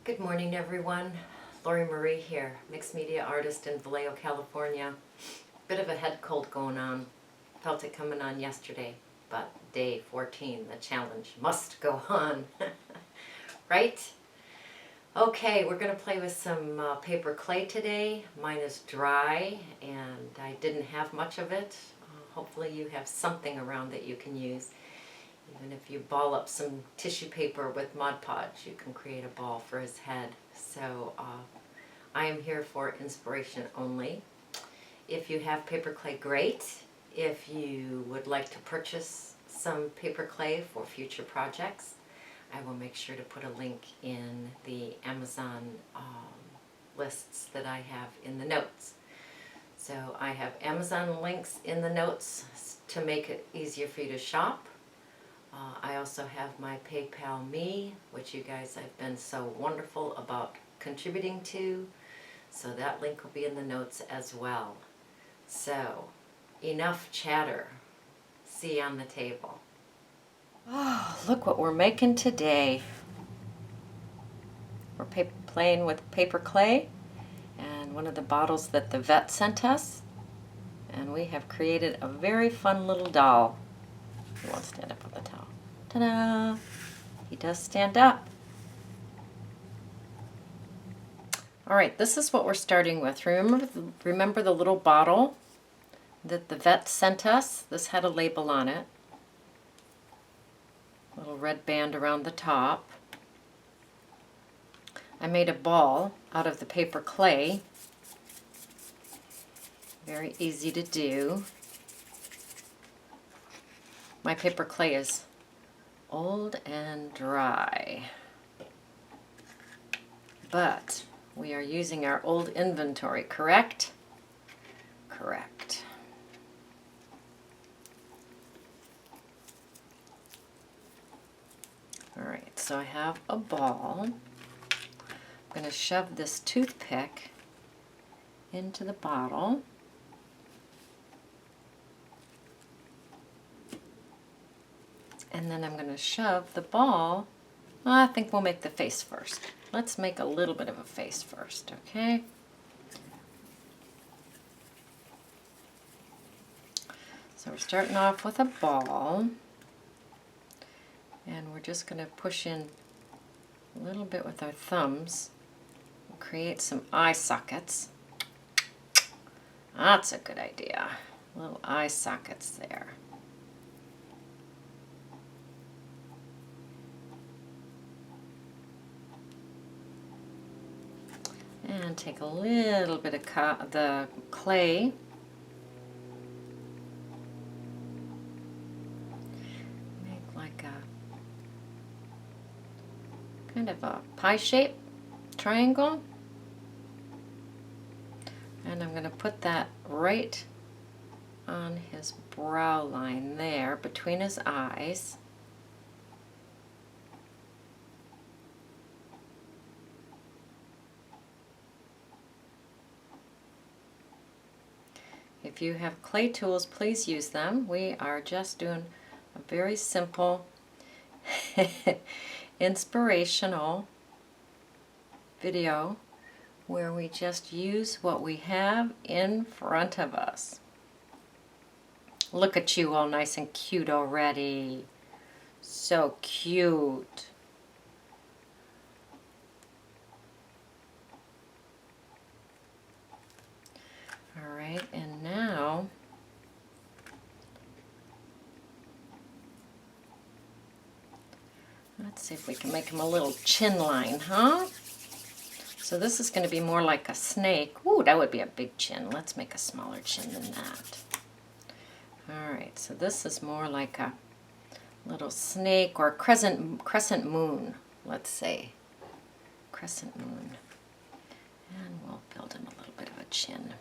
Good morning, everyone. Lori Marie here, mixed media artist in Vallejo, California. Bit of a head cold going on. Felt it coming on yesterday, but day 14, the challenge must go on. Right? Okay, we're going to play with some paper clay today. Mine is dry, and I didn't have much of it. Hopefully you have something around that you can use. Even if you ball up some tissue paper with Mod Podge, you can create a ball for his head. So I am here for inspiration only. If you have paper clay, great. If you would like to purchase some paper clay for future projects, I will make sure to put a link in the Amazon lists that I have in the notes. So I have Amazon links in the notes to make it easier for you to shop. I also have my PayPal Me, which you guys have been so wonderful about contributing to. So that link will be in the notes as well. So, enough chatter. See you on the table. Oh, look what we're making today. We're playing with paper clay and one of the bottles that the vet sent us. And we have created a very fun little doll. He won't stand up with the towel. Ta-da! He does stand up. All right, this is what we're starting with. Remember the little bottle that the vet sent us? This had a label on it. A little red band around the top. I made a ball out of the paper clay. Very easy to do. My paper clay is old and dry, but we are using our old inventory, correct? Correct. All right, so I have a ball. I'm going to shove this toothpick into the bottle. And then I'm going to shove the ball. I think we'll make the face first. Let's make a little bit of a face first, okay? So we're starting off with a ball. And we're just going to push in a little bit with our thumbs and create some eye sockets. That's a good idea. Little eye sockets there. And take a little bit of the clay. Make like a kind of a pie shape triangle. And I'm going to put that right on his brow line there between his eyes. If you have clay tools, please use them. We are just doing a very simple, inspirational video where we just use what we have in front of us. Look at you, all nice and cute already. So cute. All right, and now let's see if we can make him a little chin line, huh? So this is going to be more like a snake. Ooh, that would be a big chin. Let's make a smaller chin than that. All right, so this is more like a little snake or crescent moon, let's say. Crescent moon. And we'll build him a little bit of a chin.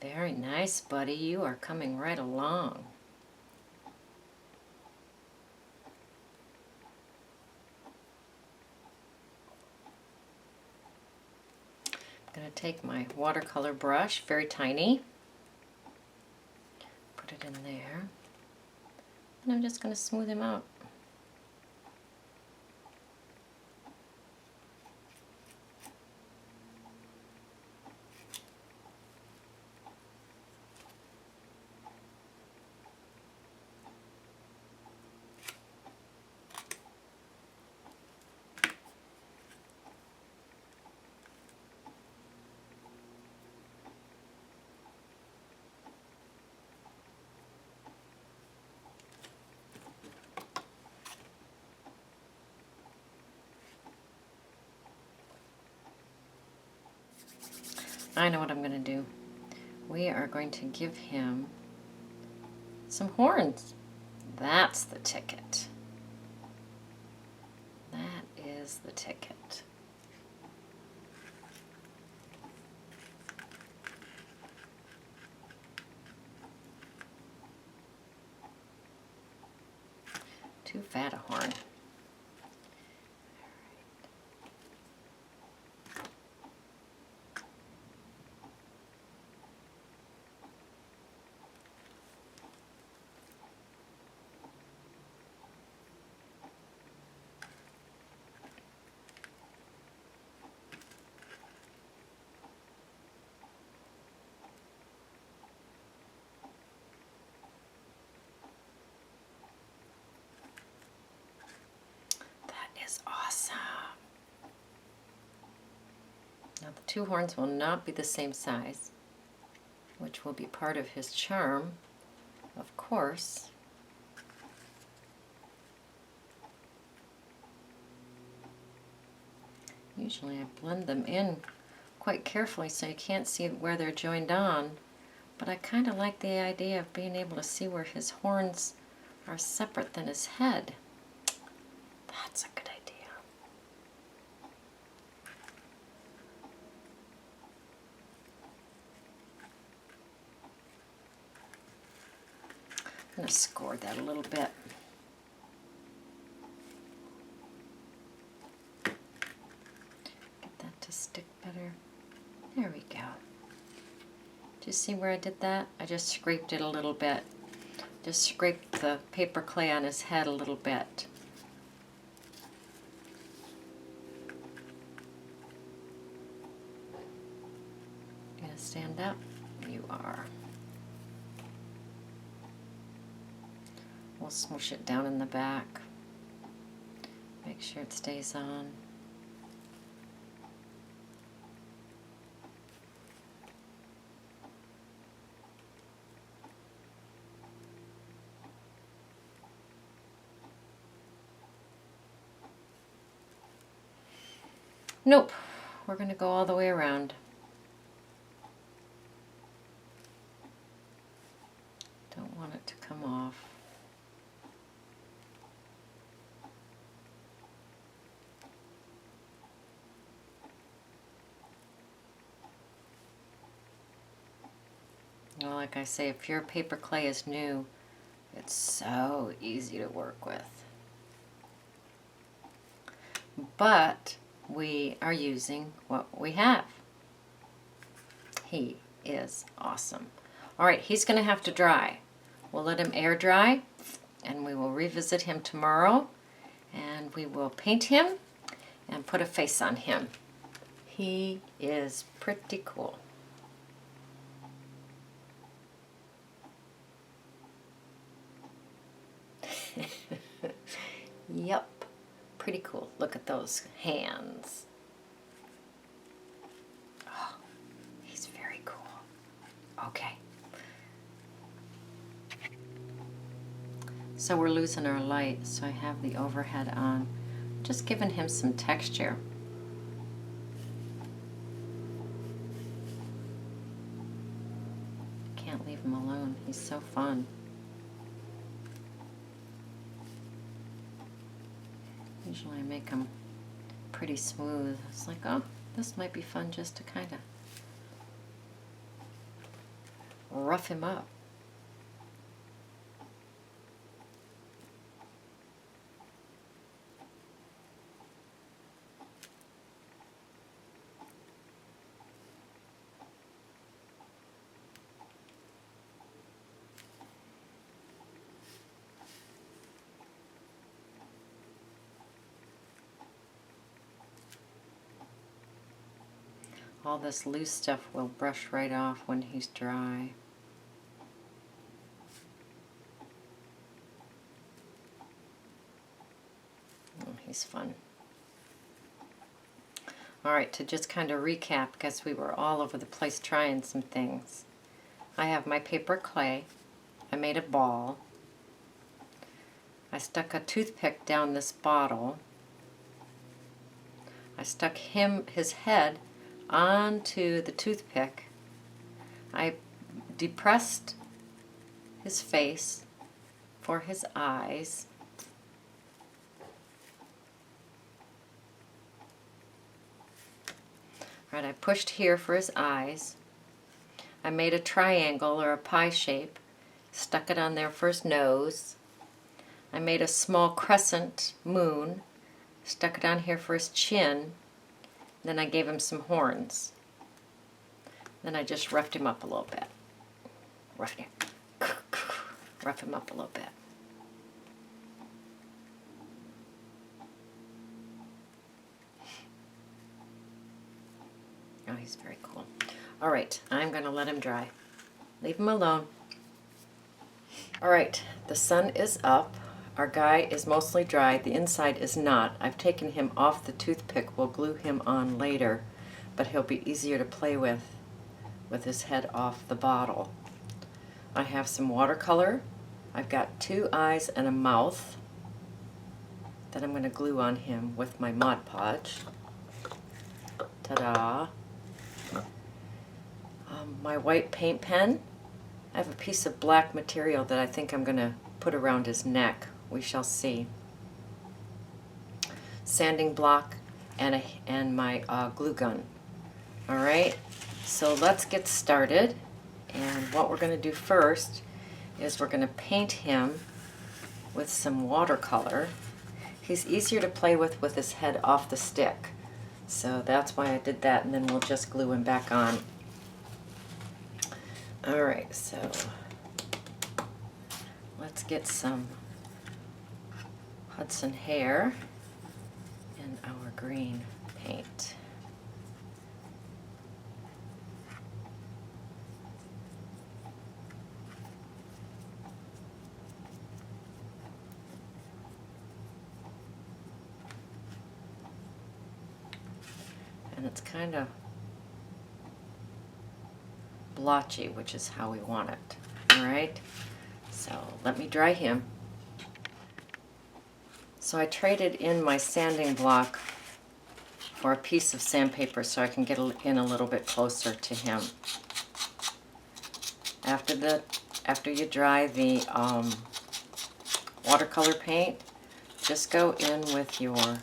Very nice, buddy. You are coming right along. I'm going to take my watercolor brush, very tiny, put it in there, and I'm just going to smooth him out. I know what I'm going to do. We are going to give him some horns. That's the ticket. That is the ticket. Too fat a horn. Awesome. Now the two horns will not be the same size, which will be part of his charm, of course. Usually I blend them in quite carefully so you can't see where they're joined on, but I kind of like the idea of being able to see where his horns are separate than his head. That's a good idea. I'm going to score that a little bit. Get that to stick better. There we go. Do you see where I did that? I just scraped it a little bit. Just scraped the paper clay on his head a little bit. You gonna stand up? You are. We'll smoosh it down in the back. Make sure it stays on. Nope, we're going to go all the way around. Don't want it to come off. Well, like I say, if your paper clay is new, it's so easy to work with. But we are using what we have. He is awesome. All right, he's going to have to dry. We'll let him air dry, and we will revisit him tomorrow, and we will paint him and put a face on him. He is pretty cool. Yep. Pretty cool. Look at those hands. Oh, he's very cool. Okay. So we're losing our light, so I have the overhead on. Just giving him some texture. Can't leave him alone. He's so fun. Usually I make them pretty smooth. It's like, oh, this might be fun just to kind of rough him up. All this loose stuff will brush right off when he's dry. Oh, he's fun. Alright, to just kind of recap, because we were all over the place trying some things. I have my paper clay. I made a ball. I stuck a toothpick down this bottle. I stuck his head onto the toothpick. I depressed his face for his eyes. Right, I pushed here for his eyes. I made a triangle or a pie shape, stuck it on there for his nose. I made a small crescent moon, stuck it on here for his chin. Then I gave him some horns. Then I just roughed him up a little bit. Rough him up a little bit. Oh, he's very cool. All right, I'm going to let him dry. Leave him alone. All right, the sun is up. Our guy is mostly dry. The inside is not. I've taken him off the toothpick. We'll glue him on later, but he'll be easier to play with his head off the bottle. I have some watercolor. I've got 2 eyes and a mouth that I'm going to glue on him with my Mod Podge. Ta-da! My white paint pen. I have a piece of black material that I think I'm going to put around his neck. We shall see. Sanding block and my glue gun. All right, so let's get started. And what we're going to do first is we're going to paint him with some watercolor. He's easier to play with his head off the stick. So that's why I did that, and then we'll just glue him back on. All right, so let's get some Hudson hair and our green paint. And it's kind of blotchy, which is how we want it. All right, so let me dry him. So I traded in my sanding block for a piece of sandpaper so I can get in a little bit closer to him. After you dry the watercolor paint, just go in with your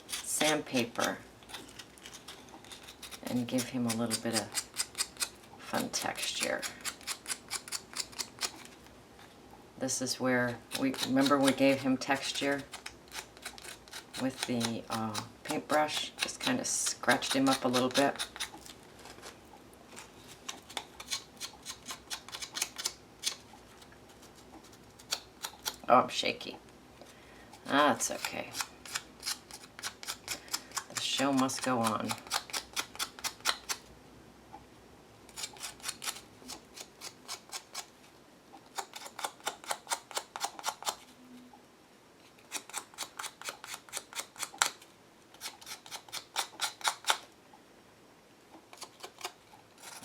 sandpaper and give him a little bit of fun texture. This is where we gave him texture with the paintbrush. Just kind of scratched him up a little bit. Oh, I'm shaky. That's okay. The show must go on.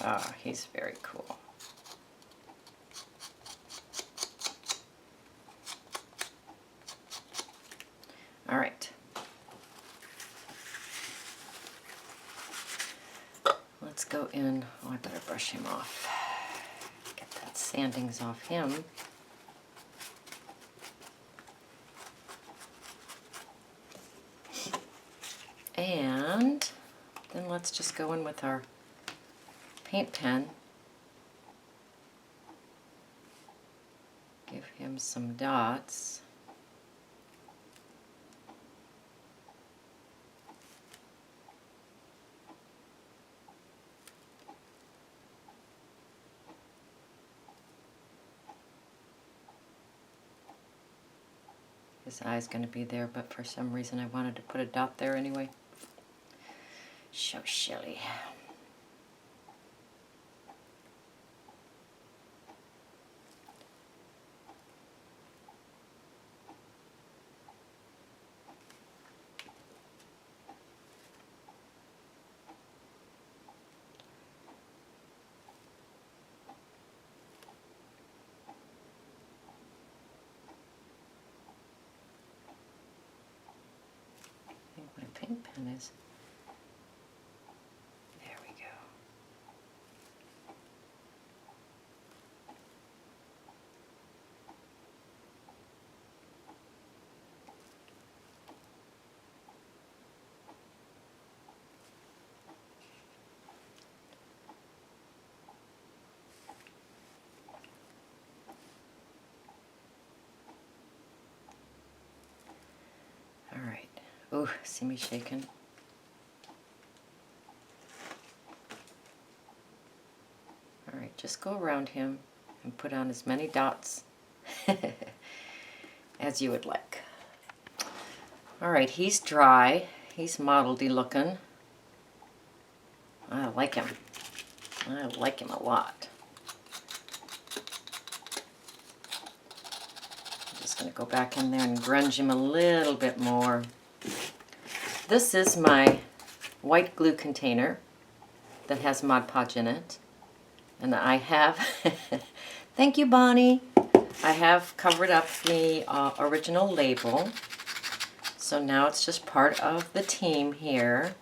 Oh, he's very cool. All right. Let's go in. Oh, I better brush him off. Get that sandings off him. And then let's just go in with our paint pen. Give him some dots. His eye's going to be there, but for some reason I wanted to put a dot there anyway. So silly. and his. There we go. All right. Oh, see me shaking? All right, just go around him and put on as many dots as you would like. All right, he's dry. He's mottledy looking. I like him. I like him a lot. I'm just going to go back in there and grunge him a little bit more. This is my white glue container that has Mod Podge in it. And I have, thank you Bonnie, I have covered up the original label. So now it's just part of the team here.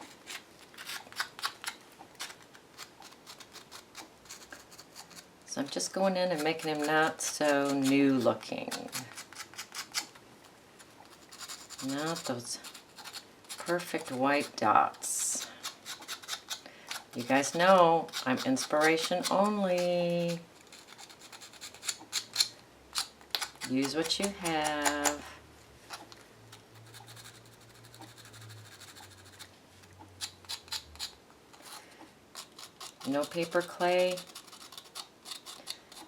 So I'm just going in and making him not so new looking. Not those perfect white dots. You guys know I'm inspiration only. Use what you have. No paper clay.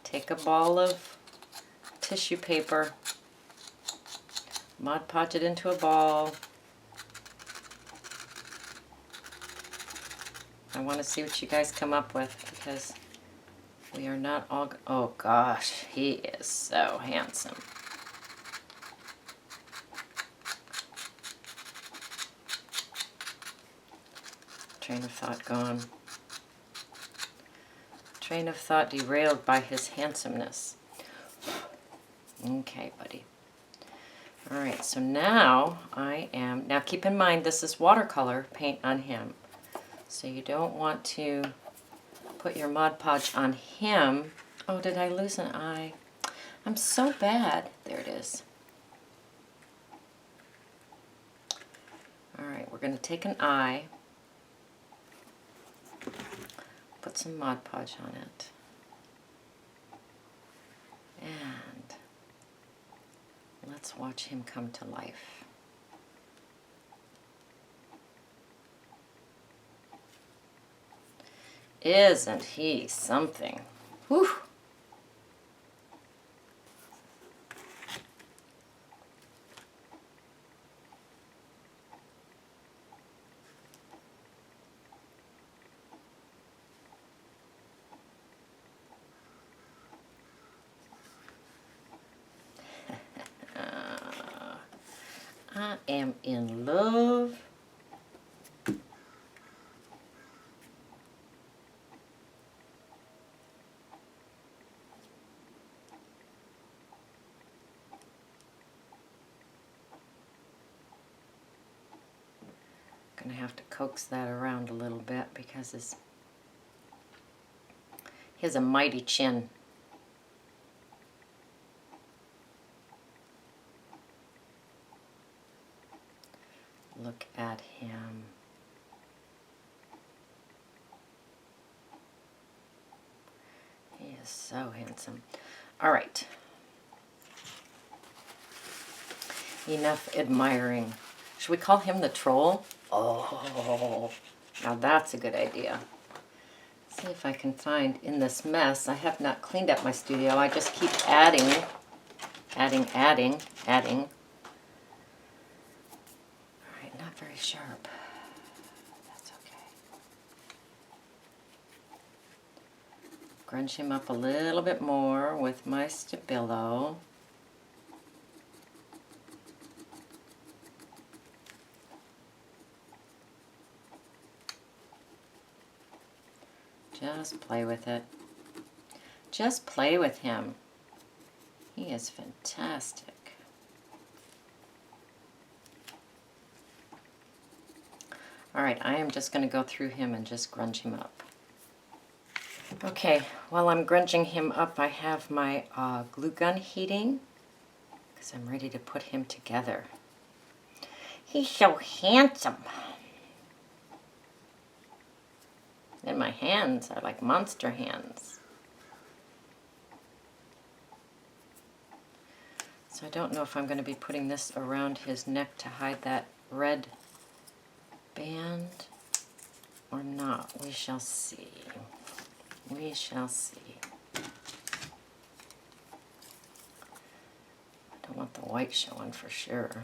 Take a ball of tissue paper, Mod Podge it into a ball. I want to see what you guys come up with because we are not all... Oh gosh, he is so handsome. Train of thought gone. Train of thought derailed by his handsomeness. Okay, buddy. All right, so now now keep in mind this is watercolor paint on him. So you don't want to put your Mod Podge on him. Oh, did I lose an eye? I'm so bad. There it is. All right, we're going to take an eye. Put some Mod Podge on it. And let's watch him come to life. Isn't he something? Whew. I am in love. Gonna have to coax that around a little bit because he has a mighty chin. Look at him. He is so handsome. All right. Enough admiring. Should we call him the troll? Oh, now that's a good idea. See if I can find in this mess. I have not cleaned up my studio. I just keep adding. Not very sharp. That's okay. Grunge him up a little bit more with my Stabilo. Just play with it. Just play with him. He is fantastic. Alright, I am just going to go through him and just grunge him up. Okay, while I'm grunging him up, I have my glue gun heating because I'm ready to put him together. He's so handsome. And my hands are like monster hands. So I don't know if I'm going to be putting this around his neck to hide that red band or not. We shall see. We shall see. I don't want the white showing for sure.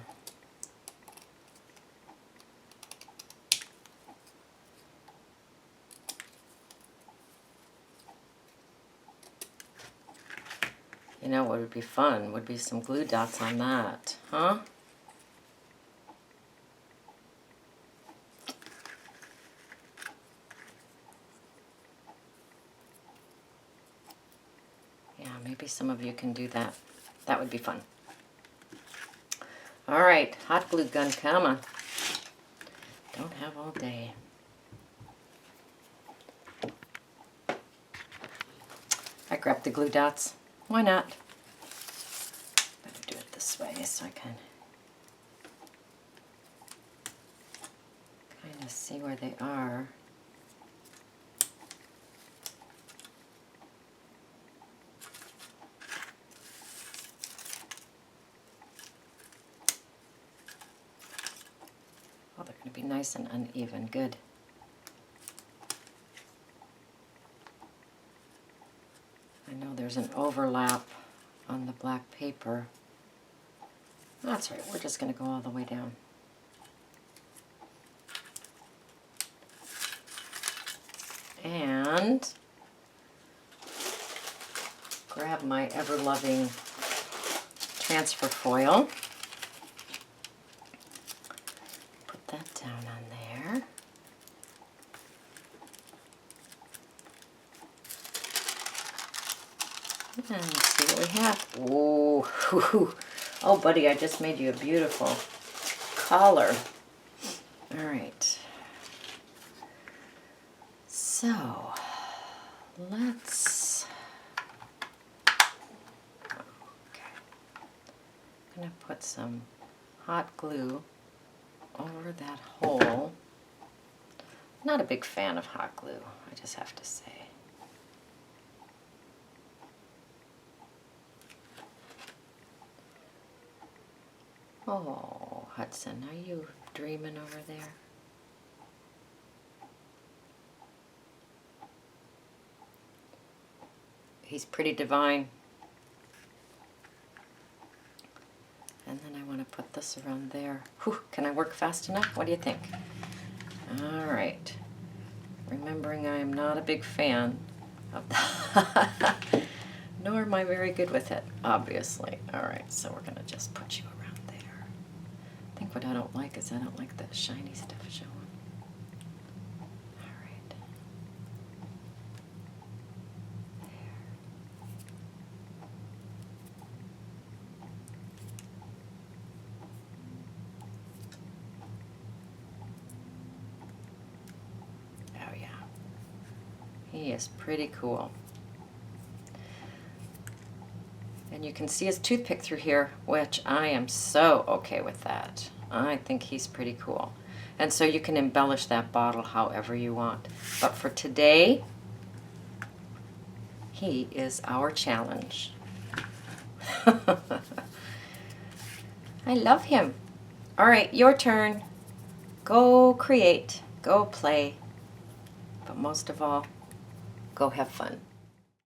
You know what would be fun would be some glue dots on that, huh? Yeah, maybe some of you can do that. That would be fun. All right, hot glue gun, come on. Don't have all day. I grabbed the glue dots. Why not? Better do it this way so I can kind of see where they are. Oh, they're going to be nice and uneven. Good. I know there's an overlap on the black paper. That's right, we're just going to go all the way down. And grab my ever-loving transfer foil. Put that down on there. And let's see what we have. Oh, oh, buddy, I just made you a beautiful collar. All right. So, let's... Okay. I'm going to put some hot glue over that hole. Not a big fan of hot glue, I just have to say. Oh, Hudson, are you dreaming over there? He's pretty divine. And then I want to put this around there. Whew, can I work fast enough? What do you think? All right. Remembering I am not a big fan of that. Nor am I very good with it, obviously. All right, so we're going to just put you around there. I think what I don't like is I don't like the shiny stuff showing. All right. There. Oh, yeah. He is pretty cool. And you can see his toothpick through here, which I am so okay with that. I think he's pretty cool. And so you can embellish that bottle however you want. But for today, he is our challenge. I love him. All right, your turn. Go create, go play. But most of all, go have fun.